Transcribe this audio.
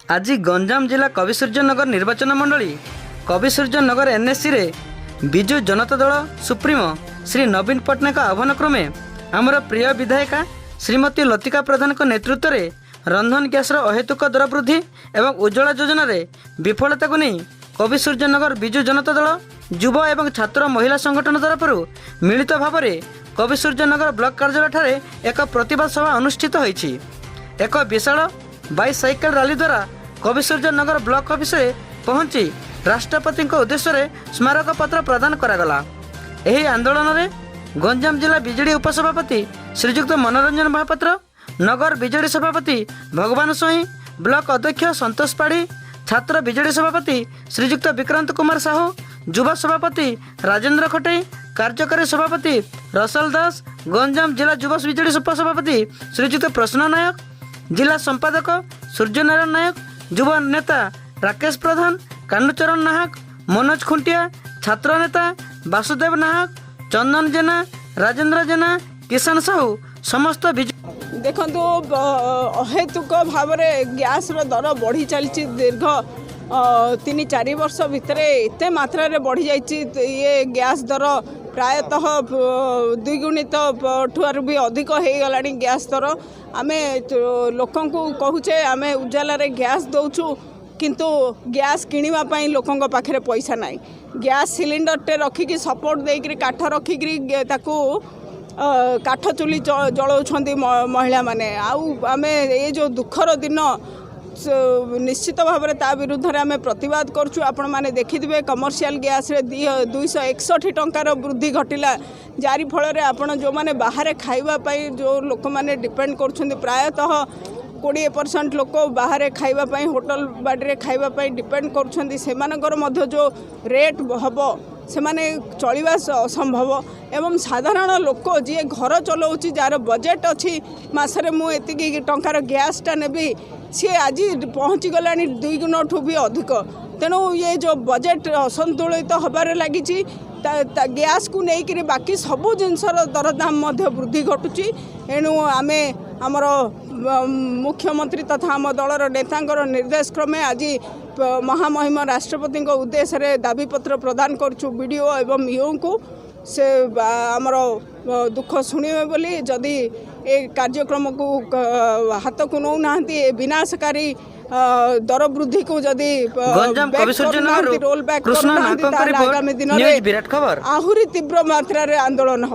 आज गंजाम जिला कविसूर्यनगर निर्वाचन मंडली कविसूर्यनगर एनएससी रे विजु जनता दल सुप्रीमो श्री नवीन पट्टनायक आह्वान क्रमे आमर प्रिय विधायिका श्रीमती लतिका प्रधान नेतृत्व में रंधन गैस अहेतुक दर वृद्धि एवं उज्ज्वला योजना रे विफलता को नहीं कविसूर्यनगर विजु जनता दल युवा एवं छात्र महिला संगठन तरफ मिलित भाव में कविसूर्यनगर ब्लॉक कार्यालय ठारे एक प्रतिवाद सभा अनुष्ठित होईछि। एक विशाल बाइसाइकेल रैली द्वारा कविसूर्यनगर ब्लॉक ऑफिस रे पहुंची राष्ट्रपति उद्देश्य रे स्मारक पत्र प्रदान करागला। एही आंदोलन रे गंजाम जिला बिजेडी उपसभापति श्रीजुक्त मनोरंजन महापात्र, नगर बिजेडी सभापति भगवान सोई, ब्लॉक अध्यक्ष संतोष पाढ़ी, छात्र बिजेडी सभापति श्रीजुक्त विक्रांत कुमार साहू, युवा सभापति राजेंद्र खटई, कार्यकारी सभापति रसल दास, गंजाम जिला युवा बिजेडी उपसभापति श्रीजुक्त प्रसन्न नायक, जिला संपादक सूर्यनारायण नायक, युवा नेता राकेश प्रधान, कानुचरण नाहक, मनोज खुंटिया, छात्र नेता वासुदेव नाहक, चंदन जेना, राजेंद्र जेना, किसान साहू समस्त देखो अहेतुक भाव गैस दर बढ़ी चलती दीर्घ 3-4 वर्ष भितर एते मात्रा रे बढ़ी जाइए। ये गैस दर प्रायतः द्विगुणित ठुआर भी अधिक हो गला गैस दर। आमे लोक कहूचे आमे उजाला रे गैस दौचु किंतु गैस किणवा लोकों पाखे पैसा ना। गैस सिलिंडर टे रखिकी सपोर्ट देकर काठ रखिकी काठ चुली जलाउछंती महिला माने। आमे ये जो दुखर दिन निश्चित भाव में ता विरुद्ध में आम प्रतिवाद करुँ। आपण मैंने देखिथे कमर्शियल गैस रे 261 टंकार वृद्धि घटिला, जारी फल आपण जो मैंने बाहर खाइबापी जो लोक मैंने डिपेंड कर प्रायतः 20% लोक बाहर खाइबापी होटल बाड़ी खाइबापी डिपेंड कर जो रेट हम से माने चलवा असंभव एवं साधारण लोक जी घर चलाऊँच जार बजेट अच्छी मसरे मुझे टंकार गैसटा नेबी सी आज पहुँची गला 2 गुण ठू भी अधिक। तेणु ये जो बजेट असंतुलित हबार लगी गैस को लेकर बाकी सबू जिनसर दरदाम वृद्धि घटुची। एणु आमे आमर मुख्यमंत्री तथा आम दलर नेता निर्देश क्रमे आज महामहिम राष्ट्रपति उद्देश्य दाबीपत्र प्रदान करुँ बीडीओ एवं ईओ को से आमर दुख शुणे बोली जदि ए कार्यक्रम को हाथ को नौ ना विनाशकारी दर वृद्धि को जदि रोल बैक आगामी दिन में आहरी तीव्र मात्रा आंदोलन।